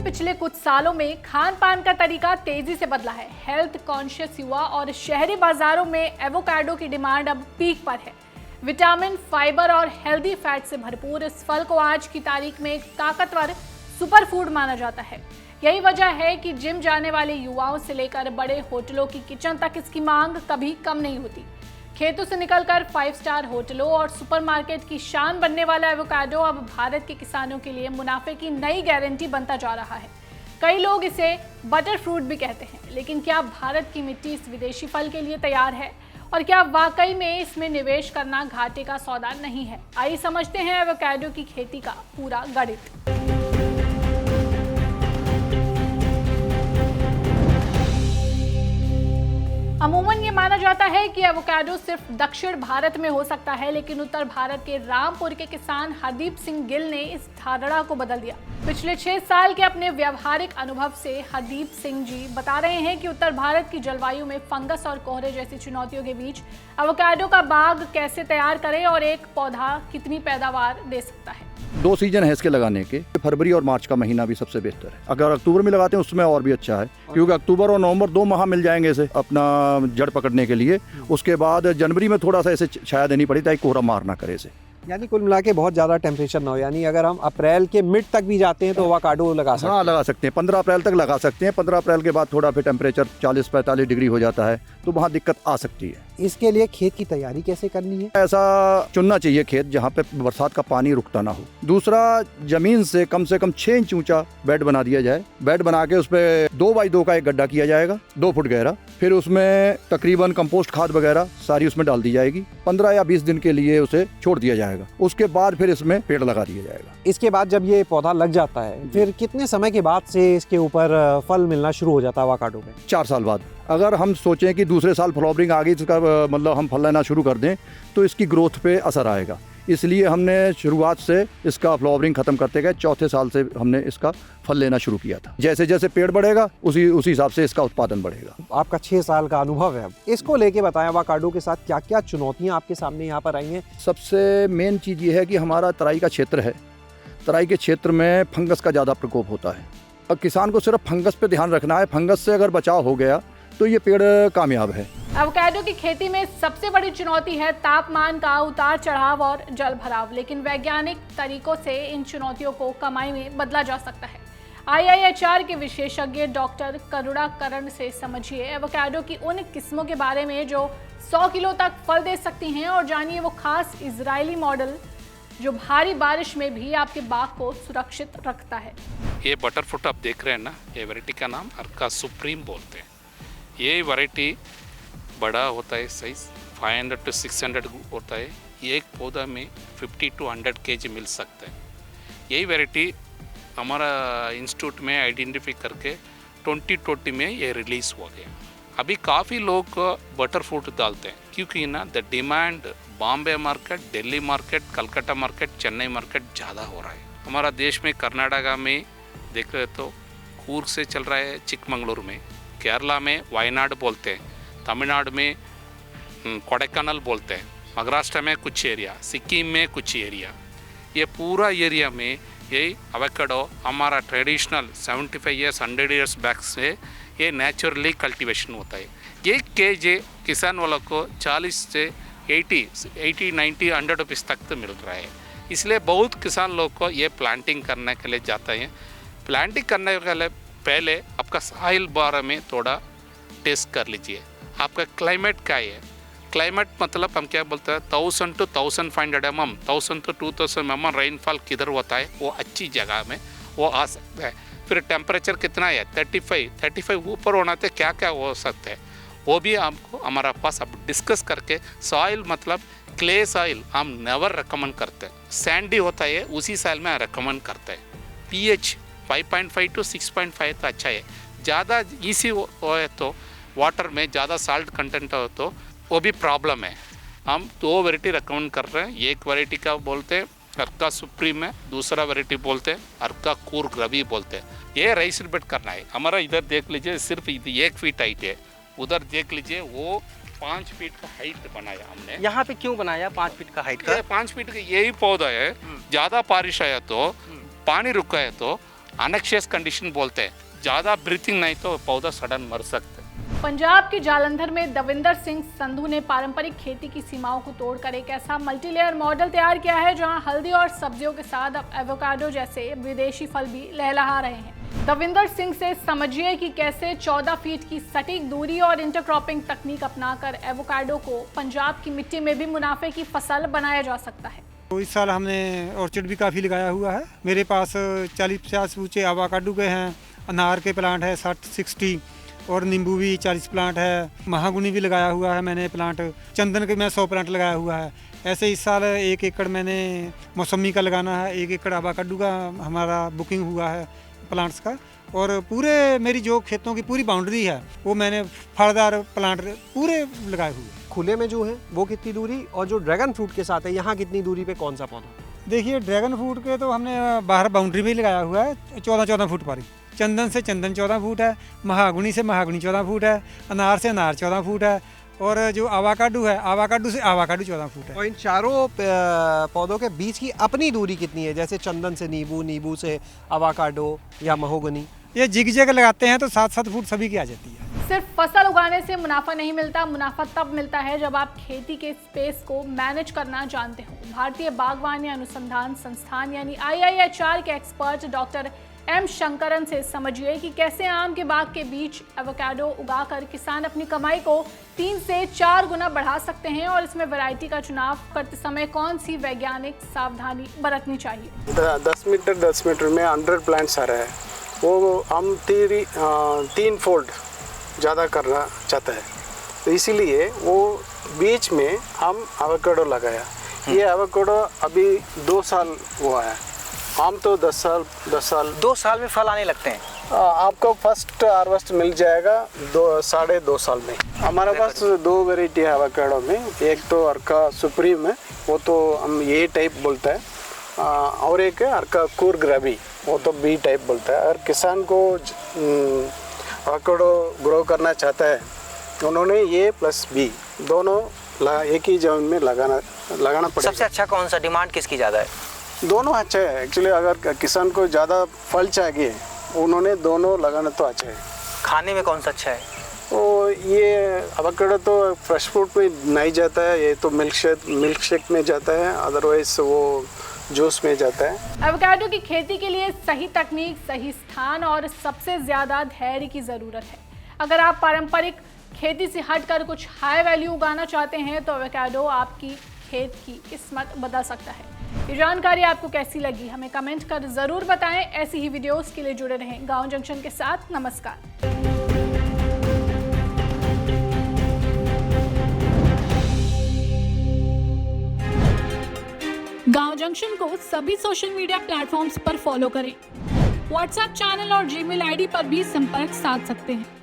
में पिछले कुछ सालों में खान पान का तरीका तेजी से बदला है। हेल्थ कॉन्शियस युवा और शहरी बाजारों में एवोकाडो की डिमांड अब पीक पर है। विटामिन, फाइबर और हेल्दी फैट से भरपूर इस फल को आज की तारीख में एक ताकतवर सुपर फूड माना जाता है। यही वजह है कि जिम जाने वाले युवाओं से लेकर बड़े होटलों की किचन तक इसकी मांग कभी कम नहीं होती। खेतों से निकलकर 5 स्टार होटलों और सुपरमार्केट की शान बनने वाला एवोकाडो अब भारत के किसानों के लिए मुनाफे की नई गारंटी बनता जा रहा है। कई लोग इसे बटर फ्रूट भी कहते हैं, लेकिन क्या भारत की मिट्टी इस विदेशी फल के लिए तैयार है और क्या वाकई में इसमें निवेश करना घाटे का सौदा नहीं है? आइए समझते हैं एवोकाडो की खेती का पूरा गणित। अमूमन ये माना जाता है कि एवोकाडो सिर्फ दक्षिण भारत में हो सकता है, लेकिन उत्तर भारत के रामपुर के किसान हरदीप सिंह गिल ने इस धारणा को बदल दिया। पिछले 6 साल के अपने व्यावहारिक अनुभव से हरदीप सिंह जी बता रहे हैं कि उत्तर भारत की जलवायु में फंगस और कोहरे जैसी चुनौतियों के बीच एवोकाडो का बाग कैसे तैयार करें और एक पौधा कितनी पैदावार दे सकता है। 2 सीजन है इसके लगाने के। फरवरी और मार्च का महीना भी सबसे बेहतर है। अगर अक्टूबर में लगाते हैं उसमें और भी अच्छा है, क्योंकि अक्टूबर और नवंबर 2 माह मिल जाएंगे इसे अपना जड़ पकड़ने के लिए। उसके बाद जनवरी में थोड़ा सा इसे छाया देनी पड़ी ताकि कोहरा मार ना करे इसे। यानी कुल मिला के बहुत ज़्यादा टेम्परेचर ना हो, यानी अगर हम अप्रैल के मिड तक भी जाते हैं तो एवोकाडो लगा सकते हैं। हाँ, लगा सकते हैं। 15 अप्रैल तक लगा सकते हैं। 15 अप्रैल के बाद थोड़ा फिर टेम्परेचर 40-45 डिग्री हो जाता है तो वहाँ दिक्कत आ सकती है। इसके लिए खेत की तैयारी कैसे करनी है? ऐसा चुनना चाहिए खेत जहाँ पे बरसात का पानी रुकता ना हो। दूसरा, जमीन से कम 6 इंच ऊंचा बेड बना दिया जाए। बेड बना के उसपे 2 बाई 2 का एक गड्ढा किया जाएगा, 2 फुट गहरा। फिर उसमें तकरीबन कंपोस्ट खाद वगैरह सारी उसमें डाल दी जाएगी। 15 या 20 दिन के लिए उसे छोड़ दिया जाएगा। उसके बाद फिर इसमें पेड़ लगा दिया जाएगा। इसके बाद जब ये पौधा लग जाता है, फिर कितने समय के बाद से इसके ऊपर फल मिलना शुरू हो जाता है एवोकाडो में? 4 साल बाद। अगर हम सोचें कि दूसरे साल फ्लावरिंग आ गई, इसका मतलब हम फल लेना शुरू कर दें तो इसकी ग्रोथ पे असर आएगा। इसलिए हमने शुरुआत से इसका फ्लावरिंग खत्म करते गए। 4थे साल से हमने इसका फल लेना शुरू किया था। जैसे जैसे पेड़ बढ़ेगा उसी हिसाब से इसका उत्पादन बढ़ेगा। आपका 6 साल का अनुभव है, इसको लेके बताएं एवोकाडो के साथ क्या क्या चुनौतियां आपके सामने यहाँ पर आई हैं? सबसे मेन चीज़ ये है कि हमारा तराई का क्षेत्र है। तराई के क्षेत्र में फंगस का ज़्यादा प्रकोप होता है। अब किसान को सिर्फ फंगस पे ध्यान रखना है। फंगस से अगर बचाव हो गया तो ये पेड़ कामयाब है। एवोकाडो की खेती में सबसे बड़ी चुनौती है तापमान का उतार चढ़ाव और जल भराव, लेकिन वैज्ञानिक तरीकों से इन चुनौतियों को कमाई में बदला जा सकता है। IIHR के विशेषज्ञ डॉक्टर करुणाकरण से समझिए एवोकाडो की उन किस्मों के बारे में जो 100 किलो तक फल दे सकती हैं, और जानिए वो खास इजरायली मॉडल जो भारी बारिश में भी आपके बाग को सुरक्षित रखता है। ये बटर फ्रूट आप देख रहे हैं ना, ये वैरायटी का नाम अर्का सुप्रीम बोलते हैं। ये वैरायटी बड़ा होता है, साइज 500 to 600 होता है। एक पौधा में 50 to 100 kg मिल सकता है। यही वैरायटी हमारा इंस्टीट्यूट में आइडेंटिफाई करके 2020 में ये रिलीज़ हुआ गया। अभी काफ़ी लोग बटर फ्रूट डालते हैं क्योंकि ना the demand Bombay market, Delhi market, Calcutta market, Chennai market ज़्यादा हो रहा है। हमारा देश में कर्नाटका में देख रहे तो कूर्ग से चल रहा है, चिकमंगलुरु में, केरला में वायनाड बोलते हैं, तमिलनाडु में कोडाइकनाल बोलते हैं, महाराष्ट्र में कुछ एरिया, सिक्किम में कुछ एरिया। ये पूरा एरिया में यही एवोकाडो हमारा ट्रेडिशनल 75 ईयर्स 100 ईयर्स बैक से ये नेचुरली कल्टीवेशन होता है। 1 kg किसान वालों को 40 से 80, 90, 100 रुपीज़ तक तो मिल रहा है। इसलिए बहुत किसान लोग को ये प्लांटिंग करने के लिए जाते हैं। प्लांटिंग करने के लिए पहले आपका सॉइल बारे में थोड़ा टेस्ट कर लीजिए। आपका क्लाइमेट क्या है? क्लाइमेट मतलब हम क्या बोलते हैं, 1000 to 1500 mm, 1000 to 2000 mm rainfall किधर होता है वो अच्छी जगह में वो आ सकता है। फिर टेम्परेचर कितना है, 35 ऊपर होना तो क्या क्या हो सकता है वो भी हमको हमारा पास अब डिस्कस करके। सॉइल मतलब क्ले सॉइल हम नेवर रिकमेंड करते हैं, सैंडी होता है उसी सॉइल में रिकमेंड करते हैं। pH 5.5 to 6.5 तो अच्छा है। ज़्यादा इसी हो तो वाटर में ज़्यादा साल्ट कंटेंट हो तो वो भी प्रॉब्लम है। हम 2 वैरायटी रिकमेंड कर रहे हैं। एक वैरायटी का बोलते हैं अर्का सुप्रीम है, दूसरा वैरायटी बोलते हैं अर्का कूर्ग रवि बोलते हैं। ये राइस बेड करना है। हमारा इधर देख लीजिए सिर्फ 1 फीट हाइट है, उधर देख लीजिए वो 5 फीट का हाइट बनाया हमने। यहाँ पे क्यों बनाया 5 फीट का हाइट का? 5 फीट का यही पौधा है। ज़्यादा बारिश आया तो पानी रुका है तो अनएक्शियस कंडीशन बोलते हैं, ज़्यादा ब्रीथिंग नहीं तो पौधा सडन मर सकता है। पंजाब के जालंधर में दविंदर सिंह संधू ने पारंपरिक खेती की सीमाओं को तोड़कर एक ऐसा मल्टीलेयर मॉडल तैयार किया है जहां हल्दी और सब्जियों के साथ अब एवोकाडो जैसे विदेशी फल भी लहलहा रहे हैं। दविंदर सिंह से समझिए कि कैसे 14 फीट की सटीक दूरी और इंटरक्रॉपिंग तकनीक अपनाकर एवोकाडो को पंजाब की मिट्टी में भी मुनाफे की फसल बनाया जा सकता है। तो इस साल हमने ऑर्चिड भी काफ़ी लगाया हुआ है। मेरे पास 40-50 ऊँचे एवोकाडो के हैं, अनार के प्लांट है 60-60 और नींबू भी 40 प्लांट है, महागुनी भी लगाया हुआ है मैंने प्लांट, चंदन के मैं 100 प्लांट लगाया हुआ है। ऐसे इस साल 1 एकड़ मैंने मौसमी का लगाना है, 1 एकड़ एवोकाडो का हमारा बुकिंग हुआ है प्लांट्स का, और पूरे मेरी जो खेतों की पूरी बाउंड्री है वो मैंने फलदार प्लांट पूरे लगाए हुए हैं। खुले में जो है वो कितनी दूरी, और जो ड्रैगन फ्रूट के साथ है यहाँ कितनी दूरी पे कौन सा पौधा? देखिए ड्रैगन फ्रूट के तो हमने बाहर बाउंड्री भी लगाया हुआ है 14-14 फुट पर ही। चंदन से चंदन 14 फुट है, महागुनी से महागुनी 14 फुट है, अनार से अनार 14 फुट है, और जो एवोकाडो है एवोकाडो से एवोकाडो 14 फुट है। और इन चारों पौधों के बीच की अपनी दूरी कितनी है, जैसे चंदन से नींबू, नींबू से एवोकाडो या महोगनी? ये जिग लगाते हैं तो 7-7 फुट सभी की आ जाती है। सिर्फ फसल उगाने से मुनाफा नहीं मिलता, मुनाफा तब मिलता है जब आप खेती के स्पेस को मैनेज करना जानते हो। भारतीय बागवानी अनुसंधान संस्थान यानी IIHR के एक्सपर्ट डॉक्टर M शंकरन से समझिए कि कैसे आम के बाग के बीच एवोकाडो उगाकर किसान अपनी कमाई को 3 से 4 गुना बढ़ा सकते हैं, और इसमें वैरायटी का चुनाव करते समय कौन सी वैज्ञानिक सावधानी बरतनी चाहिए। 10 मीटर में 100 प्लांट्स आ रहा है, वो हम 3 फोल्ड ज़्यादा करना चाहते हैं, तो इसीलिए वो बीच में हम एवोकाडो लगाया। ये एवोकाडो अभी 2 साल हुआ है, आम तो 10 साल 2 साल में फल आने लगते हैं। आपको फर्स्ट हार्वेस्ट मिल जाएगा 2.5 साल में। हमारे पास 2 वेराइटी है एवोकाडो में, एक तो अर्का सुप्रीम है, वो तो हम ये टाइप बोलते हैं, और एक है अर्का कूर ग्राबी, वो तो बी टाइप बोलता है। अगर किसान को एवोकाडो ग्रो करना चाहता है, उन्होंने ए प्लस बी दोनों एक ही जमीन में लगाना पड़ेगा। सबसे अच्छा कौन सा, डिमांड किसकी ज़्यादा है? दोनों अच्छा है एक्चुअली। अगर किसान को ज़्यादा फल चाहिए, उन्होंने दोनों लगाना तो अच्छा है। खाने में कौन सा अच्छा है? तो ये एवोकाडो तो फ्रेश फ्रूट में नहीं जाता है, ये तो मिल्क शेक में जाता है, अदरवाइज वो जूस में जाता है। एवोकाडो की खेती के लिए सही तकनीक, सही स्थान और सबसे ज़्यादा धैर्य की ज़रूरत है। अगर आप पारंपरिक खेती से हटकर कुछ हाई वैल्यू उगाना चाहते हैं तो एवोकाडो आपकी खेत की किस्मत बदल सकता है। ये जानकारी आपको कैसी लगी हमें कमेंट कर ज़रूर बताएं। ऐसी ही वीडियोस के लिए जुड़े रहें गांव जंक्शन के साथ। नमस्कार। गांव जंक्शन को सभी सोशल मीडिया प्लेटफॉर्म्स पर फॉलो करें। व्हाट्सएप चैनल और जीमेल आईडी पर भी संपर्क साध सकते हैं।